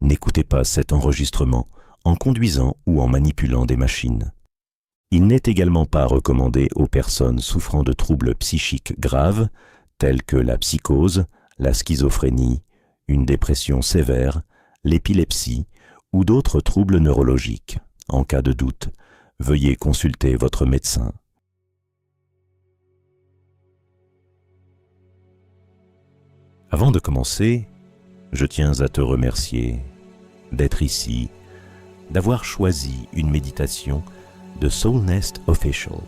N'écoutez pas cet enregistrement en conduisant ou en manipulant des machines. Il n'est également pas recommandé aux personnes souffrant de troubles psychiques graves tels que la psychose, la schizophrénie, une dépression sévère, l'épilepsie ou d'autres troubles neurologiques. En cas de doute, veuillez consulter votre médecin. Avant de commencer, je tiens à te remercier d'être ici, d'avoir choisi une méditation de Soulnest Official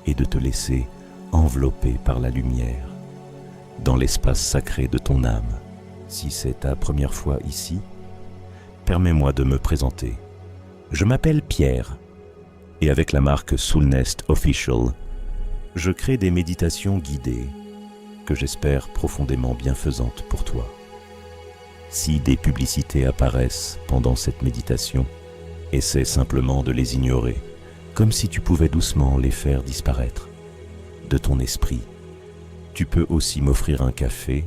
et de te laisser envelopper par la lumière dans l'espace sacré de ton âme. Si c'est ta première fois ici, permets-moi de me présenter. Je m'appelle Pierre et avec la marque Soulnest Official, je crée des méditations guidées que j'espère profondément bienfaisantes pour toi. Si des publicités apparaissent pendant cette méditation, essaie simplement de les ignorer, comme si tu pouvais doucement les faire disparaître de ton esprit. Tu peux aussi m'offrir un café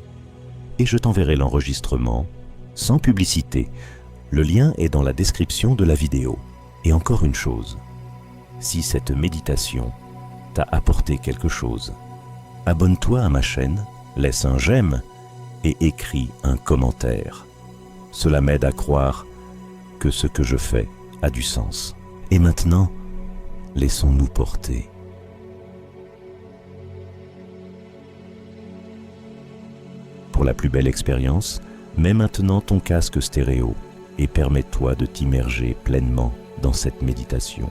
et je t'enverrai l'enregistrement sans publicité. Le lien est dans la description de la vidéo. Et encore une chose, si cette méditation t'a apporté quelque chose, abonne-toi à ma chaîne, laisse un j'aime et écris un commentaire. Cela m'aide à croire que ce que je fais a du sens. Et maintenant, laissons-nous porter. Pour la plus belle expérience, mets maintenant ton casque stéréo et permets-toi de t'immerger pleinement dans cette méditation.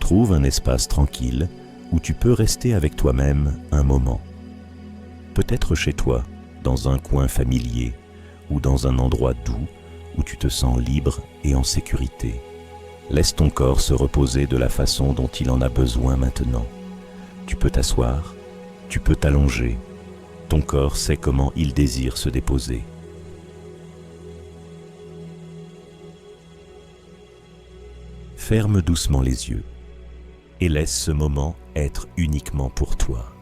Trouve un espace tranquille où tu peux rester avec toi-même un moment. Peut-être chez toi, dans un coin familier ou dans un endroit doux où tu te sens libre et en sécurité. Laisse ton corps se reposer de la façon dont il en a besoin maintenant. Tu peux t'asseoir, tu peux t'allonger. Ton corps sait comment il désire se déposer. Ferme doucement les yeux et laisse ce moment être uniquement pour toi.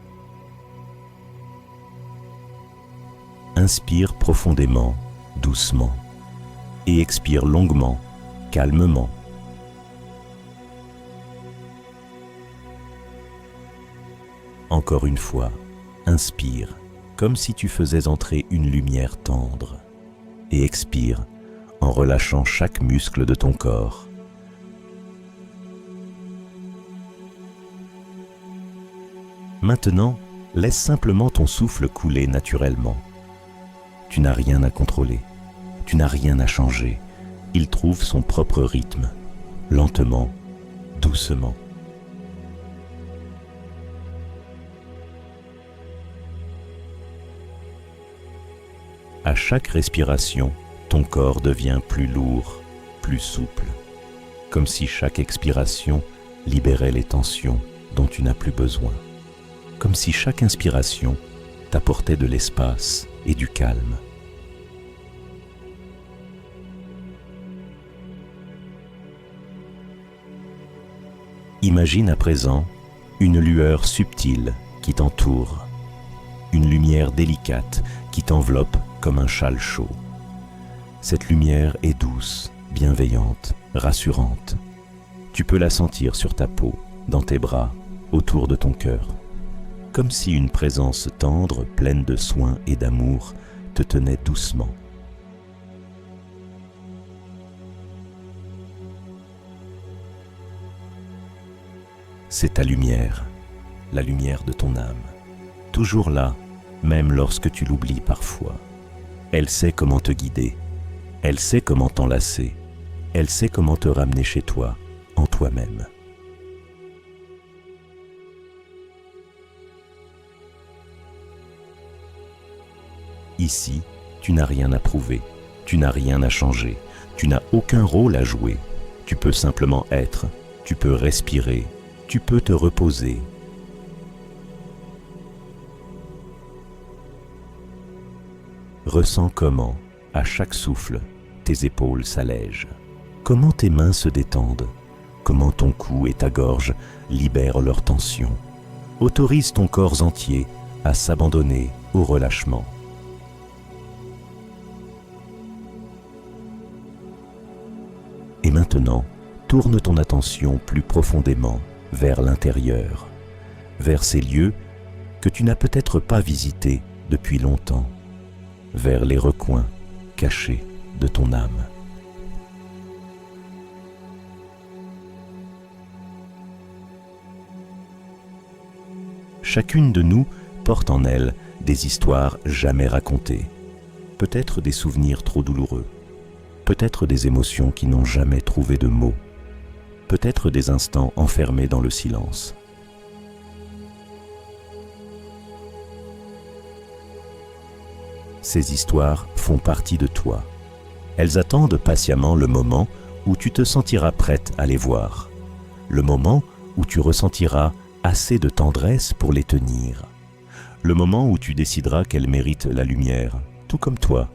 Inspire profondément, doucement, et expire longuement, calmement. Encore une fois, inspire, comme si tu faisais entrer une lumière tendre, et expire en relâchant chaque muscle de ton corps. Maintenant, laisse simplement ton souffle couler naturellement. Tu n'as rien à contrôler, tu n'as rien à changer. Il trouve son propre rythme, lentement, doucement. À chaque respiration, ton corps devient plus lourd, plus souple, comme si chaque expiration libérait les tensions dont tu n'as plus besoin. Comme si chaque inspiration t'apportait de l'espace et du calme. Imagine à présent une lueur subtile qui t'entoure, une lumière délicate qui t'enveloppe comme un châle chaud. Cette lumière est douce, bienveillante, rassurante. Tu peux la sentir sur ta peau, dans tes bras, autour de ton cœur. Comme si une présence tendre, pleine de soin et d'amour, te tenait doucement. C'est ta lumière, la lumière de ton âme, toujours là, même lorsque tu l'oublies parfois. Elle sait comment te guider, elle sait comment t'enlacer, elle sait comment te ramener chez toi, en toi-même. Ici, tu n'as rien à prouver, tu n'as rien à changer, tu n'as aucun rôle à jouer. Tu peux simplement être, tu peux respirer, tu peux te reposer. Ressens comment, à chaque souffle, tes épaules s'allègent, comment tes mains se détendent, comment ton cou et ta gorge libèrent leur tension. Autorise ton corps entier à s'abandonner au relâchement. Et maintenant, tourne ton attention plus profondément vers l'intérieur, vers ces lieux que tu n'as peut-être pas visités depuis longtemps, vers les recoins cachés de ton âme. Chacune de nous porte en elle des histoires jamais racontées, peut-être des souvenirs trop douloureux, peut-être des émotions qui n'ont jamais trouvé de mots, peut-être des instants enfermés dans le silence. Ces histoires font partie de toi. Elles attendent patiemment le moment où tu te sentiras prête à les voir, le moment où tu ressentiras assez de tendresse pour les tenir, le moment où tu décideras qu'elles méritent la lumière, tout comme toi.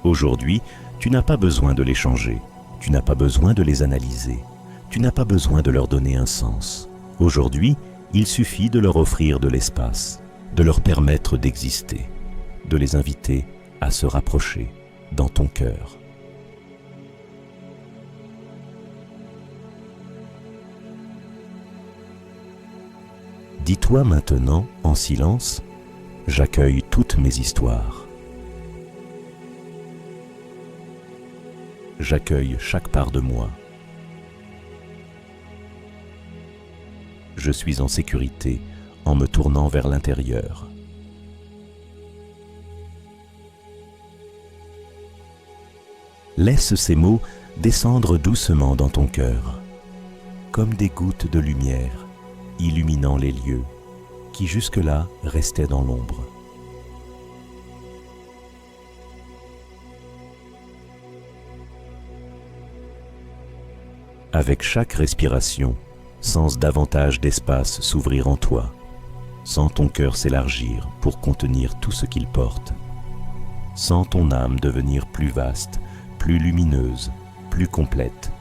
Aujourd'hui, tu n'as pas besoin de les changer, tu n'as pas besoin de les analyser, tu n'as pas besoin de leur donner un sens. Aujourd'hui, il suffit de leur offrir de l'espace, de leur permettre d'exister, de les inviter à se rapprocher dans ton cœur. Dis-toi maintenant, en silence, j'accueille toutes mes histoires. J'accueille chaque part de moi. Je suis en sécurité en me tournant vers l'intérieur. Laisse ces mots descendre doucement dans ton cœur, comme des gouttes de lumière illuminant les lieux qui jusque-là restaient dans l'ombre. Avec chaque respiration, sens davantage d'espace s'ouvrir en toi. Sens ton cœur s'élargir pour contenir tout ce qu'il porte. Sens ton âme devenir plus vaste, plus lumineuse, plus complète.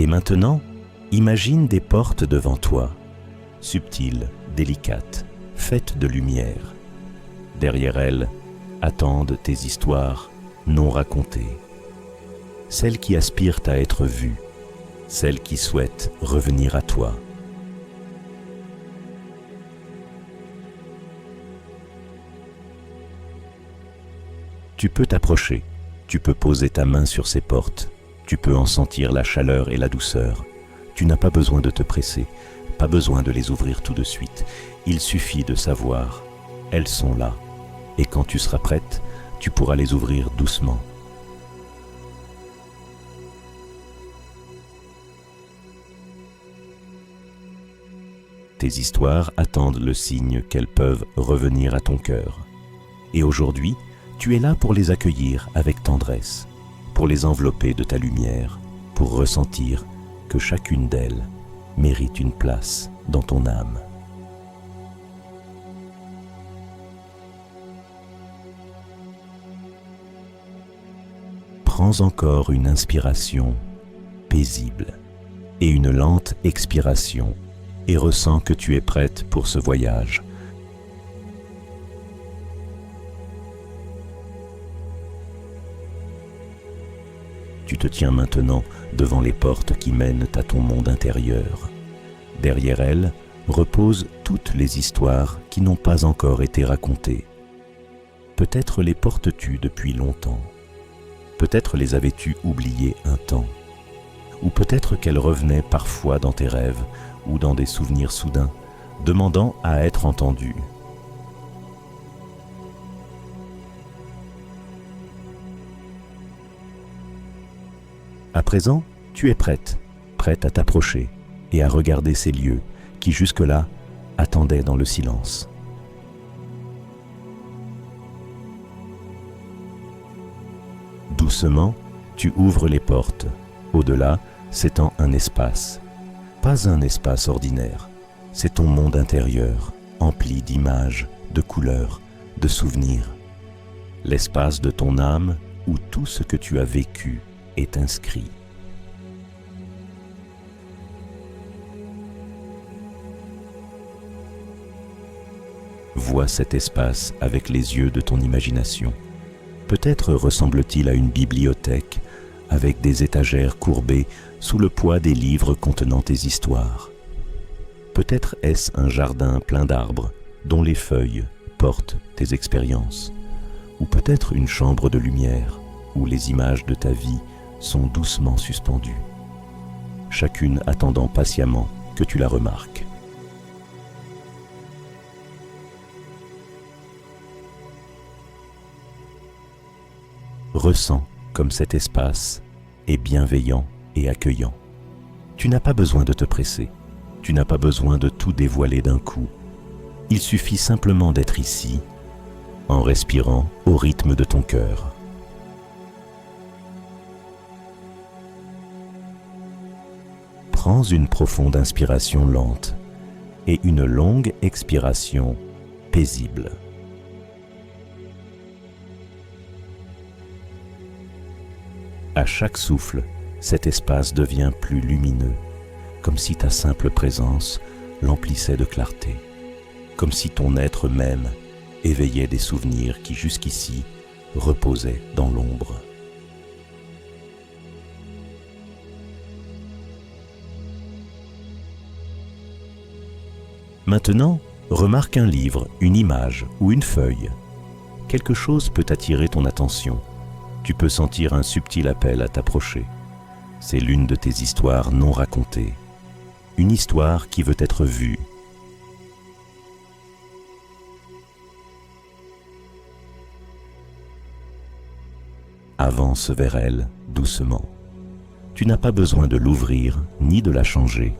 Et maintenant, imagine des portes devant toi, subtiles, délicates, faites de lumière. Derrière elles, attendent tes histoires non racontées, celles qui aspirent à être vues, celles qui souhaitent revenir à toi. Tu peux t'approcher, tu peux poser ta main sur ces portes, tu peux en sentir la chaleur et la douceur. Tu n'as pas besoin de te presser, pas besoin de les ouvrir tout de suite. Il suffit de savoir, elles sont là. Et quand tu seras prête, tu pourras les ouvrir doucement. Tes histoires attendent le signe qu'elles peuvent revenir à ton cœur. Et aujourd'hui, tu es là pour les accueillir avec tendresse, pour les envelopper de ta lumière, pour ressentir que chacune d'elles mérite une place dans ton âme. Prends encore une inspiration paisible et une lente expiration et ressens que tu es prête pour ce voyage. Tu te tiens maintenant devant les portes qui mènent à ton monde intérieur. Derrière elles reposent toutes les histoires qui n'ont pas encore été racontées. Peut-être les portes-tu depuis longtemps. Peut-être les avais-tu oubliées un temps. Ou peut-être qu'elles revenaient parfois dans tes rêves ou dans des souvenirs soudains, demandant à être entendues. À présent, tu es prête à t'approcher et à regarder ces lieux qui jusque-là attendaient dans le silence. Doucement, tu ouvres les portes. Au-delà s'étend un espace. Pas un espace ordinaire. C'est ton monde intérieur, empli d'images, de couleurs, de souvenirs, l'espace de ton âme où tout ce que tu as vécu est inscrit. Vois cet espace avec les yeux de ton imagination. Peut-être ressemble-t-il à une bibliothèque avec des étagères courbées sous le poids des livres contenant tes histoires. Peut-être est-ce un jardin plein d'arbres dont les feuilles portent tes expériences. Ou peut-être une chambre de lumière où les images de ta vie sont doucement suspendues, chacune attendant patiemment que tu la remarques. Ressens comme cet espace est bienveillant et accueillant. Tu n'as pas besoin de te presser, tu n'as pas besoin de tout dévoiler d'un coup. Il suffit simplement d'être ici, en respirant au rythme de ton cœur. Prends une profonde inspiration lente et une longue expiration paisible. À chaque souffle, cet espace devient plus lumineux, comme si ta simple présence l'emplissait de clarté, comme si ton être même éveillait des souvenirs qui jusqu'ici reposaient dans l'ombre. Maintenant, remarque un livre, une image ou une feuille. Quelque chose peut attirer ton attention. Tu peux sentir un subtil appel à t'approcher. C'est l'une de tes histoires non racontées. Une histoire qui veut être vue. Avance vers elle doucement. Tu n'as pas besoin de l'ouvrir ni de la changer.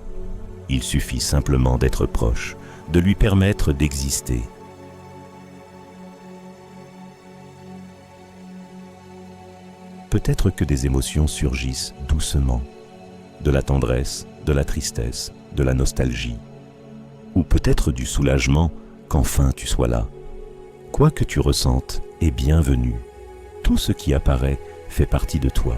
Il suffit simplement d'être proche, de lui permettre d'exister. Peut-être que des émotions surgissent doucement, de la tendresse, de la tristesse, de la nostalgie, ou peut-être du soulagement qu'enfin tu sois là. Quoi que tu ressentes est bienvenu. Tout ce qui apparaît fait partie de toi.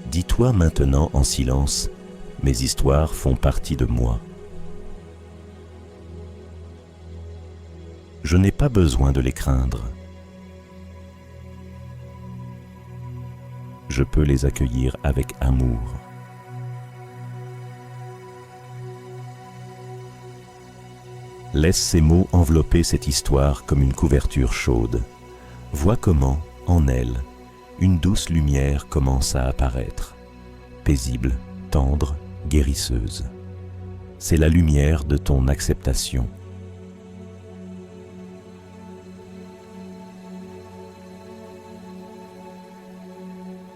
Dis-toi maintenant en silence, mes histoires font partie de moi. Je n'ai pas besoin de les craindre. Je peux les accueillir avec amour. Laisse ces mots envelopper cette histoire comme une couverture chaude. Vois comment, en elle, une douce lumière commence à apparaître, paisible, tendre, guérisseuse. C'est la lumière de ton acceptation.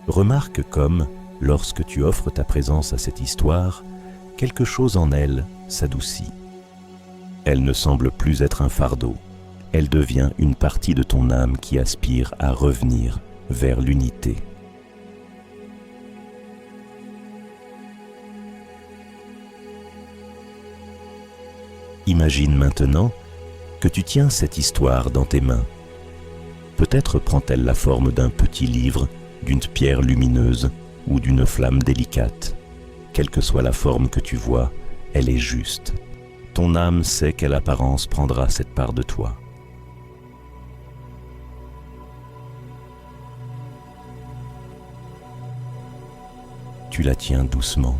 Remarque comme, lorsque tu offres ta présence à cette histoire, quelque chose en elle s'adoucit. Elle ne semble plus être un fardeau, elle devient une partie de ton âme qui aspire à revenir vers l'unité. Imagine maintenant que tu tiens cette histoire dans tes mains. Peut-être prend-elle la forme d'un petit livre, d'une pierre lumineuse ou d'une flamme délicate. Quelle que soit la forme que tu vois, elle est juste. Ton âme sait quelle apparence prendra cette part de toi. Tu la tiens doucement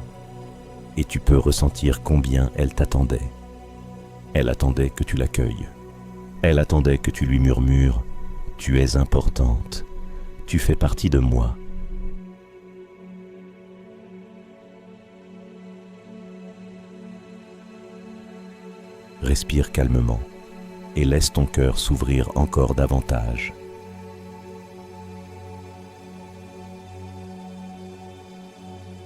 et tu peux ressentir combien elle t'attendait. Elle attendait que tu l'accueilles. Elle attendait que tu lui murmures « Tu es importante, tu fais partie de moi ». Respire calmement et laisse ton cœur s'ouvrir encore davantage.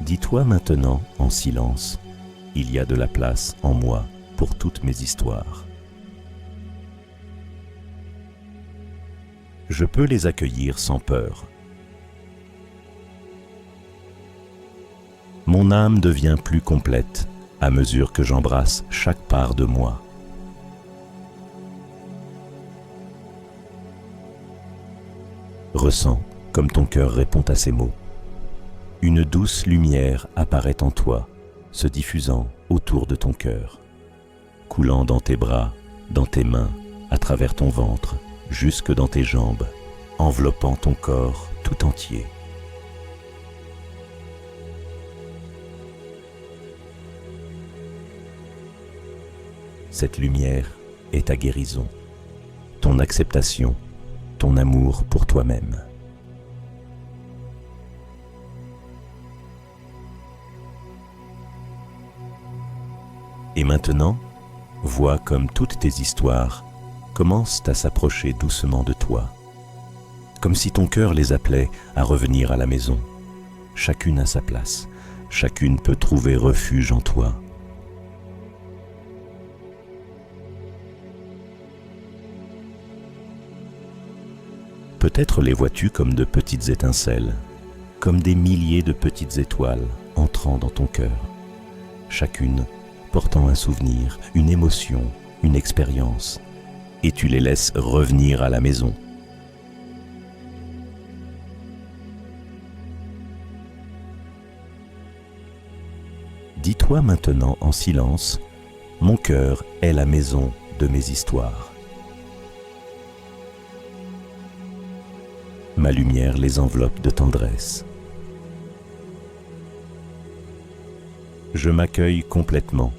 Dis-toi maintenant en silence, il y a de la place en moi pour toutes mes histoires. Je peux les accueillir sans peur. Mon âme devient plus complète à mesure que j'embrasse chaque part de moi. Ressens comme ton cœur répond à ces mots. Une douce lumière apparaît en toi, se diffusant autour de ton cœur, coulant dans tes bras, dans tes mains, à travers ton ventre, jusque dans tes jambes, enveloppant ton corps tout entier. Cette lumière est ta guérison, ton acceptation, ton amour pour toi-même. Et maintenant, vois comme toutes tes histoires commencent à s'approcher doucement de toi, comme si ton cœur les appelait à revenir à la maison. Chacune à sa place, chacune peut trouver refuge en toi. Peut-être les vois-tu comme de petites étincelles, comme des milliers de petites étoiles entrant dans ton cœur, chacune portant un souvenir, une émotion, une expérience, et tu les laisses revenir à la maison. Dis-toi maintenant en silence, mon cœur est la maison de mes histoires. Ma lumière les enveloppe de tendresse. Je m'accueille complètement.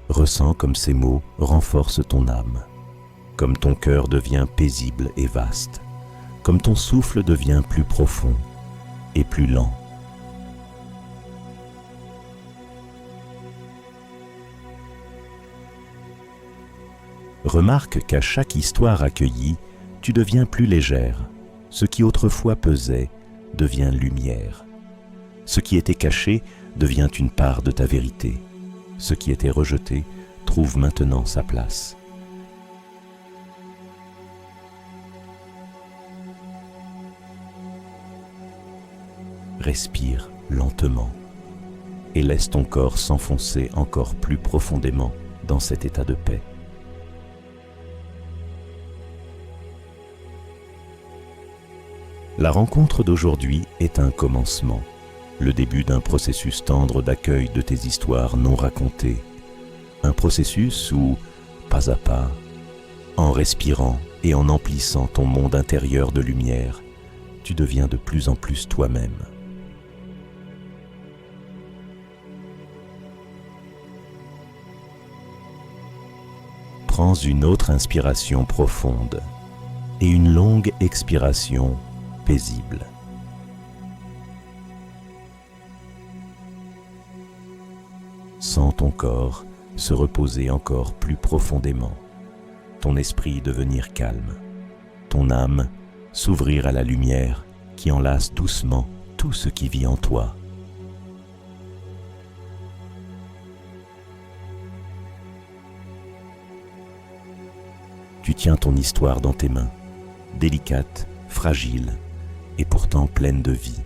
Ressens comme ces mots renforcent ton âme, comme ton cœur devient paisible et vaste, comme ton souffle devient plus profond et plus lent. Remarque qu'à chaque histoire accueillie, tu deviens plus légère. Ce qui autrefois pesait devient lumière. Ce qui était caché devient une part de ta vérité. Ce qui était rejeté trouve maintenant sa place. Respire lentement et laisse ton corps s'enfoncer encore plus profondément dans cet état de paix. La rencontre d'aujourd'hui est un commencement, le début d'un processus tendre d'accueil de tes histoires non racontées. Un processus où, pas à pas, en respirant et en emplissant ton monde intérieur de lumière, tu deviens de plus en plus toi-même. Prends une autre inspiration profonde et une longue expiration paisible. Sens ton corps se reposer encore plus profondément, ton esprit devenir calme, ton âme s'ouvrir à la lumière qui enlace doucement tout ce qui vit en toi. Tu tiens ton histoire dans tes mains, délicate, fragile et pourtant pleine de vie.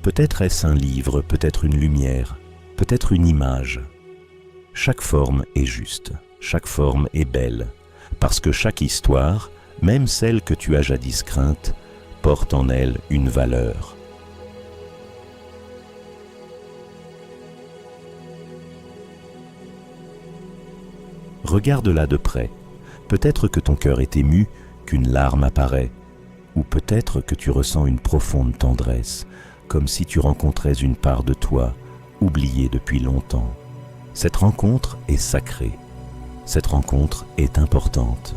Peut-être est-ce un livre, peut-être une lumière, peut-être une image. Chaque forme est juste, chaque forme est belle, parce que chaque histoire, même celle que tu as jadis crainte, porte en elle une valeur. Regarde-la de près. Peut-être que ton cœur est ému, qu'une larme apparaît, ou peut-être que tu ressens une profonde tendresse, comme si tu rencontrais une part de toi, oubliée depuis longtemps. Cette rencontre est sacrée. Cette rencontre est importante.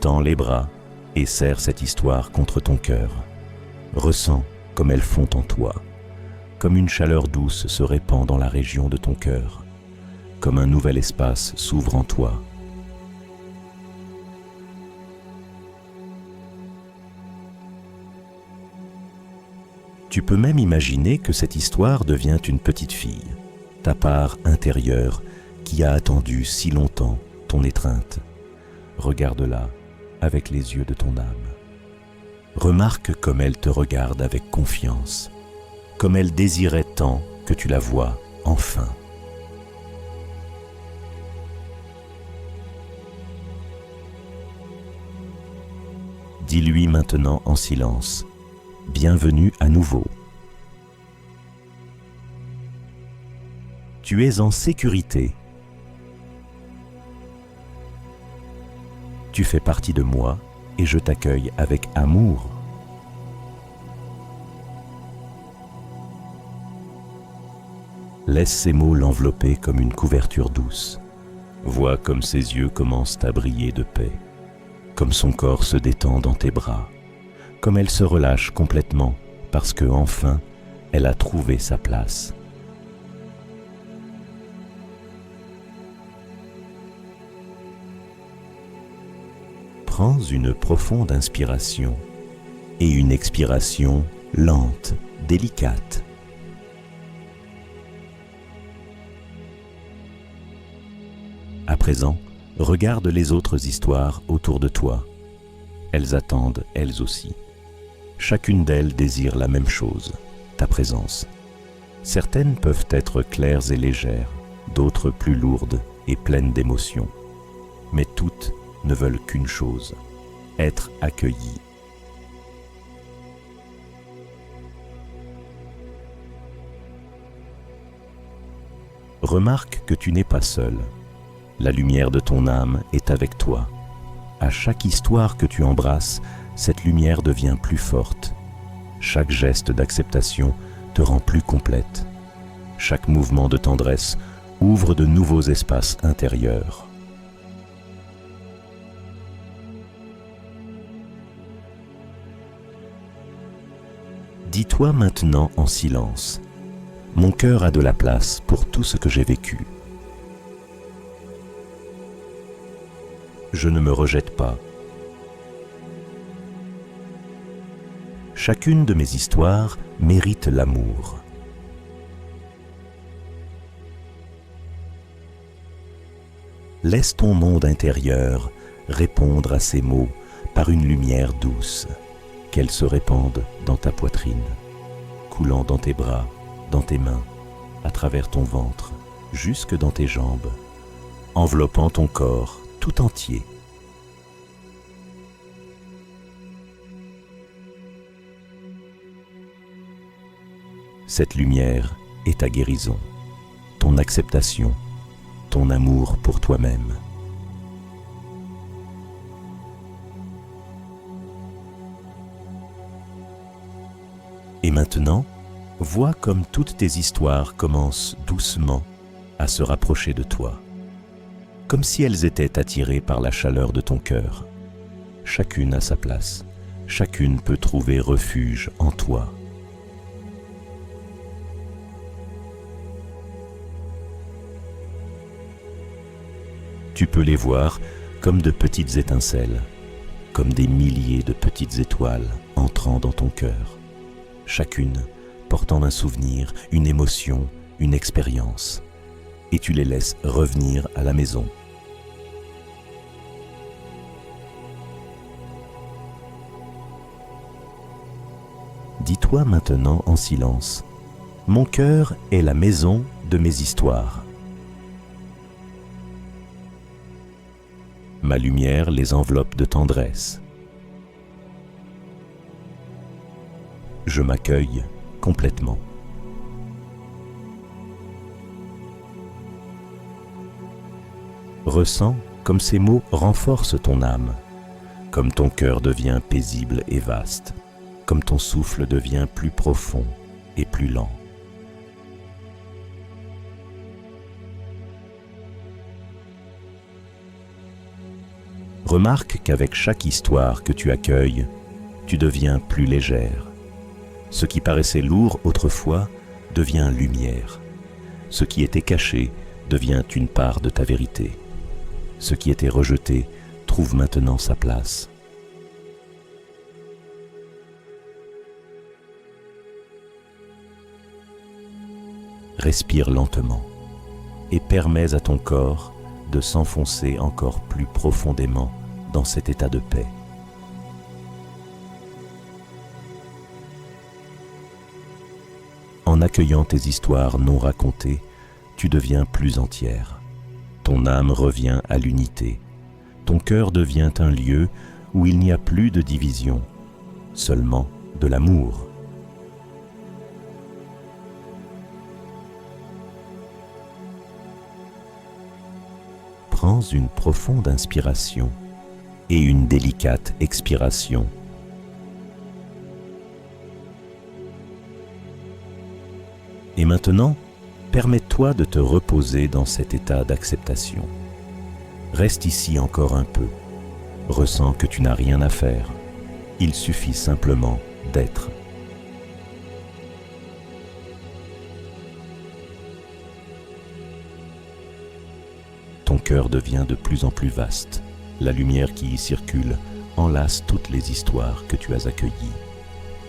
Tends les bras et serre cette histoire contre ton cœur. Ressens comme elle fond en toi, comme une chaleur douce se répand dans la région de ton cœur, comme un nouvel espace s'ouvre en toi. Tu peux même imaginer que cette histoire devient une petite fille, ta part intérieure qui a attendu si longtemps ton étreinte. Regarde-la avec les yeux de ton âme. Remarque comme elle te regarde avec confiance, comme elle désirait tant que tu la vois enfin. Dis-lui maintenant en silence, « Bienvenue à nouveau ». Tu es en sécurité. Tu fais partie de moi et je t'accueille avec amour. Laisse ces mots l'envelopper comme une couverture douce. Vois comme ses yeux commencent à briller de paix, comme son corps se détend dans tes bras, comme elle se relâche complètement parce que enfin, elle a trouvé sa place. Prends une profonde inspiration et une expiration lente, délicate. À présent, regarde les autres histoires autour de toi. Elles attendent, elles aussi. Chacune d'elles désire la même chose, ta présence. Certaines peuvent être claires et légères, d'autres plus lourdes et pleines d'émotions. Mais toutes ne veulent qu'une chose, être accueillies. Remarque que tu n'es pas seul. La lumière de ton âme est avec toi. À chaque histoire que tu embrasses, cette lumière devient plus forte. Chaque geste d'acceptation te rend plus complète. Chaque mouvement de tendresse ouvre de nouveaux espaces intérieurs. Dis-toi maintenant en silence, « Mon cœur a de la place pour tout ce que j'ai vécu. » Je ne me rejette pas. Chacune de mes histoires mérite l'amour. Laisse ton monde intérieur répondre à ces mots par une lumière douce, qu'elle se répande dans ta poitrine, coulant dans tes bras, dans tes mains, à travers ton ventre, jusque dans tes jambes, enveloppant ton corps tout entier. Cette lumière est ta guérison, ton acceptation, ton amour pour toi-même. Et maintenant, vois comme toutes tes histoires commencent doucement à se rapprocher de toi, comme si elles étaient attirées par la chaleur de ton cœur. Chacune à sa place, chacune peut trouver refuge en toi. Tu peux les voir comme de petites étincelles, comme des milliers de petites étoiles entrant dans ton cœur, chacune portant un souvenir, une émotion, une expérience, et tu les laisses revenir à la maison. Dis-toi maintenant en silence, « Mon cœur est la maison de mes histoires. » Ma lumière les enveloppe de tendresse. Je m'accueille complètement. Ressens comme ces mots renforcent ton âme, comme ton cœur devient paisible et vaste, comme ton souffle devient plus profond et plus lent. Remarque qu'avec chaque histoire que tu accueilles, tu deviens plus légère. Ce qui paraissait lourd autrefois devient lumière. Ce qui était caché devient une part de ta vérité. Ce qui était rejeté trouve maintenant sa place. Respire lentement. et permets à ton corps de s'enfoncer encore plus profondément dans cet état de paix. En accueillant tes histoires non racontées, tu deviens plus entière. Ton âme revient à l'unité. Ton cœur devient un lieu où il n'y a plus de division, seulement de l'amour. Prends une profonde inspiration et une délicate expiration. Et maintenant, permets-toi de te reposer dans cet état d'acceptation. Reste ici encore un peu. Ressens que tu n'as rien à faire. Il suffit simplement d'être. Ton cœur devient de plus en plus vaste. La lumière qui y circule enlace toutes les histoires que tu as accueillies.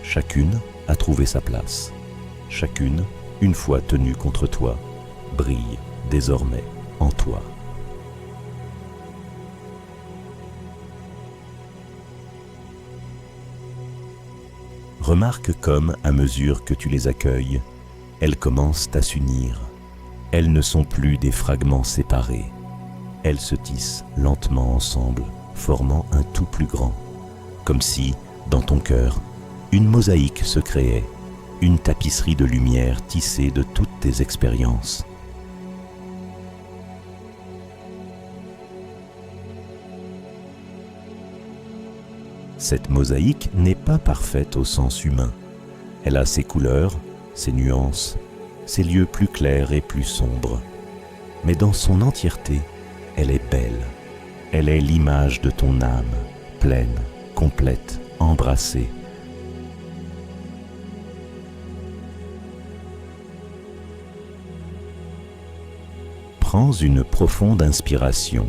Chacune a trouvé sa place. Chacune, une fois tenue contre toi, brille désormais en toi. Remarque comme, à mesure que tu les accueilles, elles commencent à s'unir. Elles ne sont plus des fragments séparés. Elles se tissent lentement ensemble, formant un tout plus grand. Comme si, dans ton cœur, une mosaïque se créait, une tapisserie de lumière tissée de toutes tes expériences. Cette mosaïque n'est pas parfaite au sens humain. Elle a ses couleurs, ses nuances, ses lieux plus clairs et plus sombres. Mais dans son entièreté, elle est belle. Elle est l'image de ton âme, pleine, complète, embrassée. Prends une profonde inspiration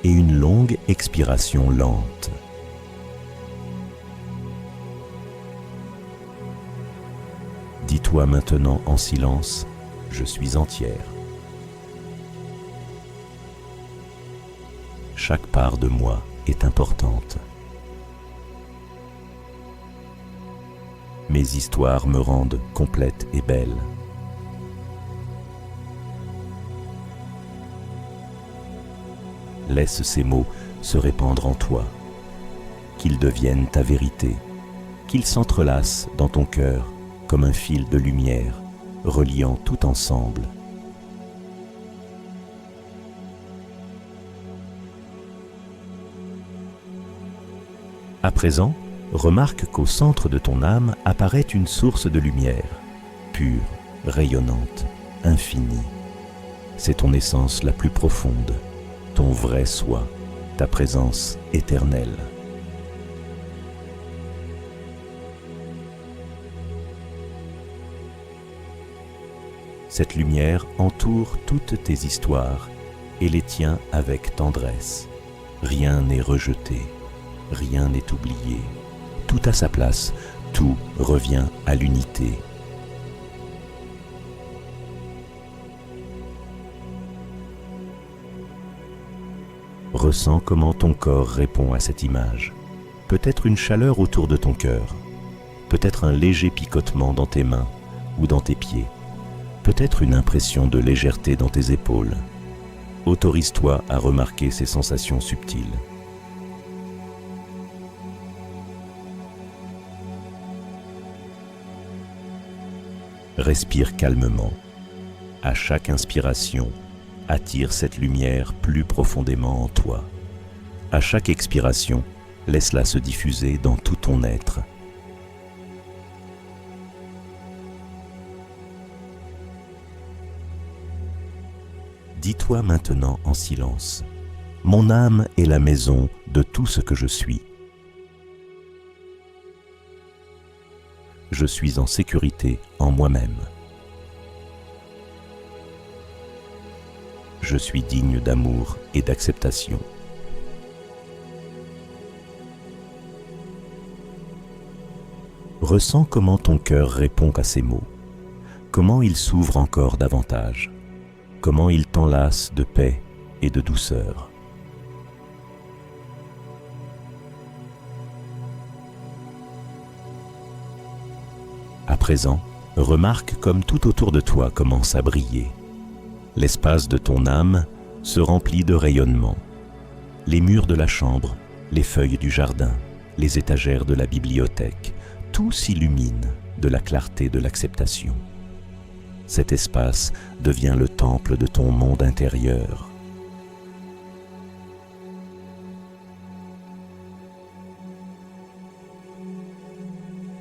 et une longue expiration lente. Dis-toi maintenant en silence, je suis entière. Chaque part de moi est importante. Mes histoires me rendent complète et belle. Laisse ces mots se répandre en toi, qu'ils deviennent ta vérité, qu'ils s'entrelacent dans ton cœur comme un fil de lumière, reliant tout ensemble. À présent, remarque qu'au centre de ton âme apparaît une source de lumière, pure, rayonnante, infinie. C'est ton essence la plus profonde, ton vrai soi, ta présence éternelle. Cette lumière entoure toutes tes histoires et les tient avec tendresse. Rien n'est rejeté, rien n'est oublié. Tout a sa place, tout revient à l'unité. Ressens comment ton corps répond à cette image. Peut-être une chaleur autour de ton cœur, peut-être un léger picotement dans tes mains ou dans tes pieds, peut-être une impression de légèreté dans tes épaules. Autorise-toi à remarquer ces sensations subtiles. Respire calmement. À chaque inspiration, attire cette lumière plus profondément en toi. À chaque expiration, laisse-la se diffuser dans tout ton être. Dis-toi maintenant en silence, mon âme est la maison de tout ce que je suis. Je suis en sécurité en moi-même. Je suis digne d'amour et d'acceptation. Ressens comment ton cœur répond à ces mots, comment il s'ouvre encore davantage. comment il t'enlace de paix et de douceur. À présent, remarque comme tout autour de toi commence à briller. L'espace de ton âme se remplit de rayonnement. Les murs de la chambre, les feuilles du jardin, les étagères de la bibliothèque, tout s'illumine de la clarté de l'acceptation. Cet espace devient le temple de ton monde intérieur.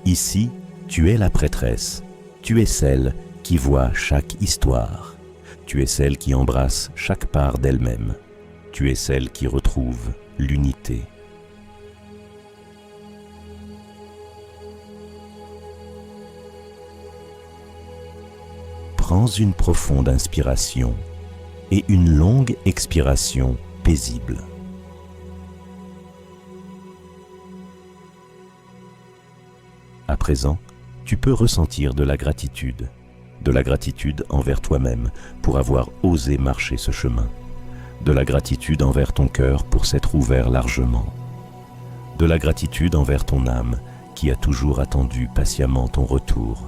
Ici, tu es la prêtresse, tu es celle qui voit chaque histoire, tu es celle qui embrasse chaque part d'elle-même, tu es celle qui retrouve l'unité. Prends une profonde inspiration et une longue expiration paisible. À présent, tu peux ressentir de la gratitude envers toi-même pour avoir osé marcher ce chemin, de la gratitude envers ton cœur pour s'être ouvert largement, de la gratitude envers ton âme qui a toujours attendu patiemment ton retour.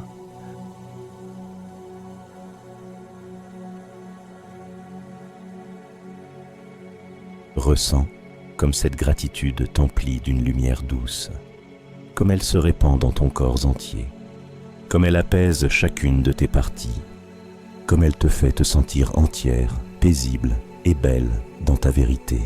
Ressens comme cette gratitude t'emplit d'une lumière douce, comme elle se répand dans ton corps entier, comme elle apaise chacune de tes parties, comme elle te fait te sentir entière, paisible et belle dans ta vérité.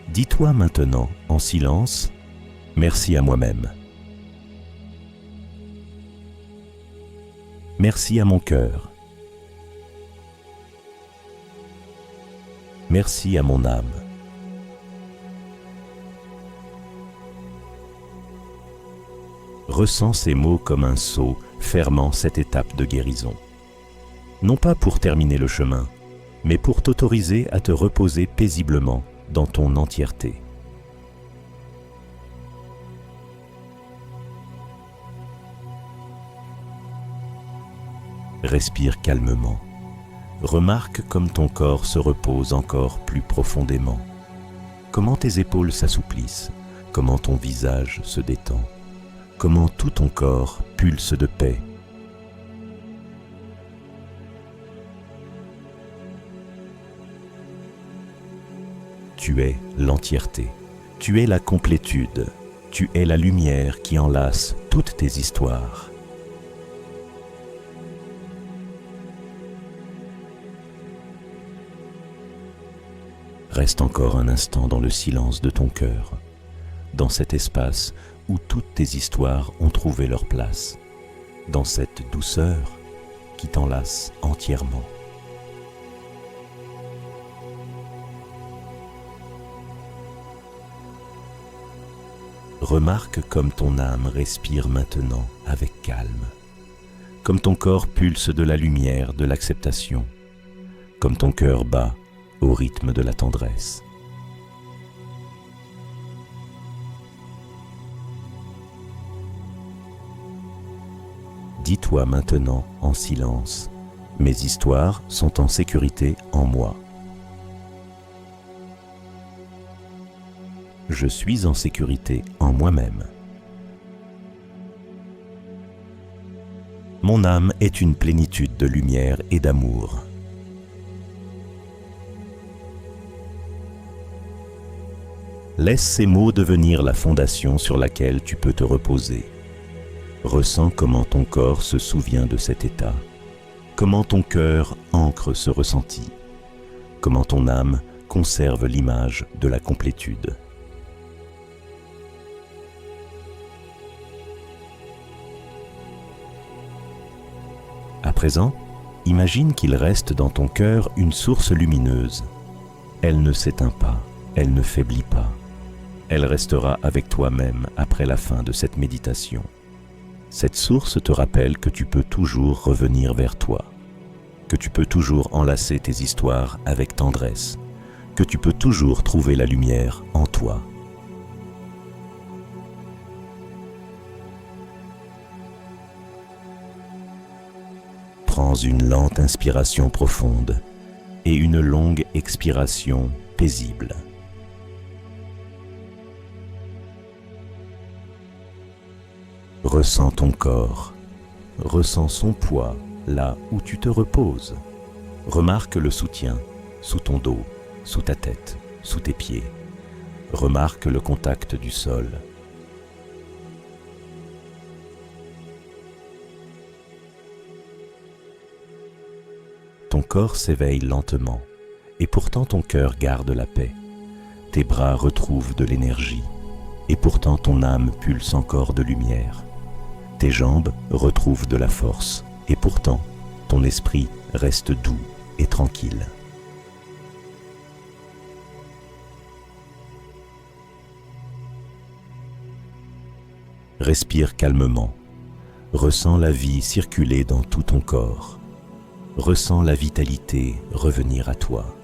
Dis-toi maintenant, en silence, « Merci à moi-même ». Merci à mon cœur. Merci à mon âme. Ressens ces mots comme un sceau fermant cette étape de guérison. Non pas pour terminer le chemin, mais pour t'autoriser à te reposer paisiblement dans ton entièreté. Respire calmement. Remarque comme ton corps se repose encore plus profondément. Comment tes épaules s'assouplissent, comment ton visage se détend, comment tout ton corps pulse de paix. Tu es l'entièreté, tu es la complétude, tu es la lumière qui enlace toutes tes histoires. Reste encore un instant dans le silence de ton cœur, dans cet espace où toutes tes histoires ont trouvé leur place, dans cette douceur qui t'enlace entièrement. Remarque comme ton âme respire maintenant avec calme, comme ton corps pulse de la lumière, de l'acceptation, comme ton cœur bat au rythme de la tendresse. Dis-toi maintenant en silence, mes histoires sont en sécurité en moi. Je suis en sécurité en moi-même. Mon âme est une plénitude de lumière et d'amour. Laisse ces mots devenir la fondation sur laquelle tu peux te reposer. Ressens comment ton corps se souvient de cet état, comment ton cœur ancre ce ressenti, comment ton âme conserve l'image de la complétude. À présent, imagine qu'il reste dans ton cœur une source lumineuse. Elle ne s'éteint pas, elle ne faiblit pas. Elle restera avec toi-même après la fin de cette méditation. Cette source te rappelle que tu peux toujours revenir vers toi, que tu peux toujours enlacer tes histoires avec tendresse, que tu peux toujours trouver la lumière en toi. Prends une lente inspiration profonde et une longue expiration paisible. Ressens ton corps, ressens son poids là où tu te reposes. Remarque le soutien sous ton dos, sous ta tête, sous tes pieds. Remarque le contact du sol. Ton corps s'éveille lentement, et pourtant ton cœur garde la paix. Tes bras retrouvent de l'énergie, et pourtant ton âme pulse encore de lumière. Tes jambes retrouvent de la force, et pourtant ton esprit reste doux et tranquille. Respire calmement, ressens la vie circuler dans tout ton corps. Ressens la vitalité revenir à toi,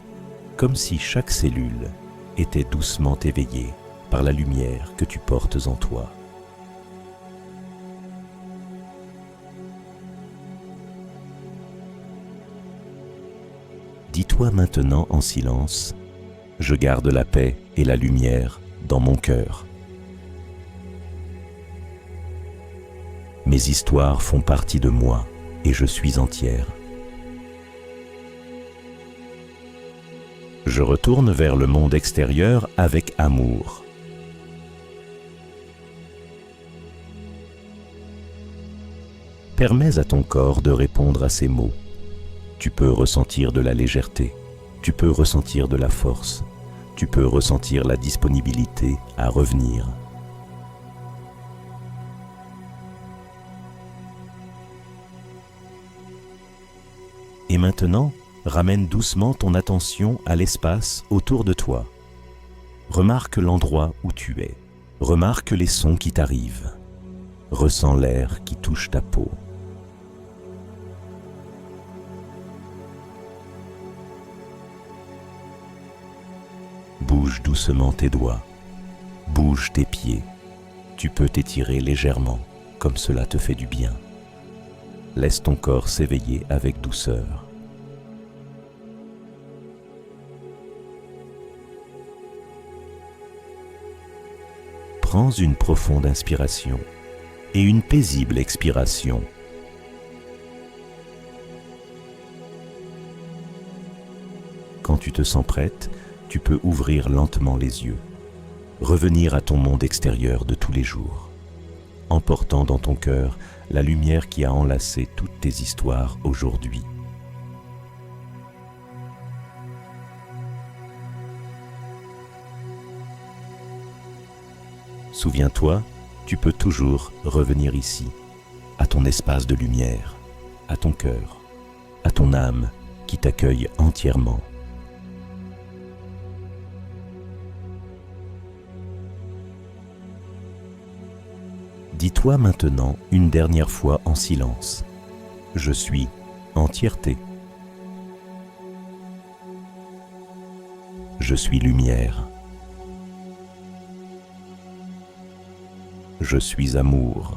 comme si chaque cellule était doucement éveillée par la lumière que tu portes en toi. Dis-toi maintenant en silence, je garde la paix et la lumière dans mon cœur. Mes histoires font partie de moi et je suis entière. Je retourne vers le monde extérieur avec amour. Permets à ton corps de répondre à ces mots. Tu peux ressentir de la légèreté, tu peux ressentir de la force, tu peux ressentir la disponibilité à revenir. Et maintenant, ramène doucement ton attention à l'espace autour de toi. Remarque l'endroit où tu es. Remarque les sons qui t'arrivent. Ressens l'air qui touche ta peau. Bouge doucement tes doigts. Bouge tes pieds. Tu peux t'étirer légèrement, comme cela te fait du bien. Laisse ton corps s'éveiller avec douceur. Prends une profonde inspiration et une paisible expiration. Quand tu te sens prête, tu peux ouvrir lentement les yeux, revenir à ton monde extérieur de tous les jours, emportant dans ton cœur la lumière qui a enlacé toutes tes histoires aujourd'hui. Souviens-toi, tu peux toujours revenir ici, à ton espace de lumière, à ton cœur, à ton âme qui t'accueille entièrement. Dis-toi maintenant une dernière fois en silence, je suis entièreté. Je suis lumière. Je suis amour.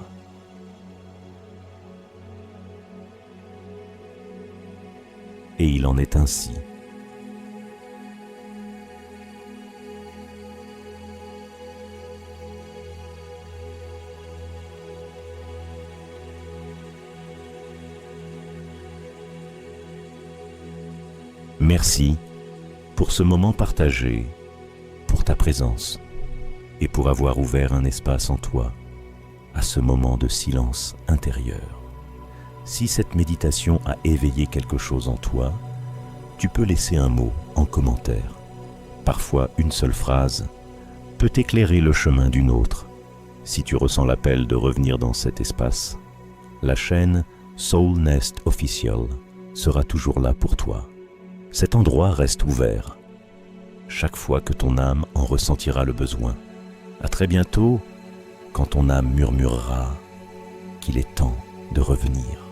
Et il en est ainsi. Merci pour ce moment partagé, pour ta présence et pour avoir ouvert un espace en toi à ce moment de silence intérieur. Si cette méditation a éveillé quelque chose en toi, tu peux laisser un mot en commentaire. Parfois, une seule phrase peut éclairer le chemin d'une autre. Si tu ressens l'appel de revenir dans cet espace, la chaîne Soul Nest Official sera toujours là pour toi. Cet endroit reste ouvert chaque fois que ton âme en ressentira le besoin. À très bientôt, quand ton âme murmurera qu'il est temps de revenir.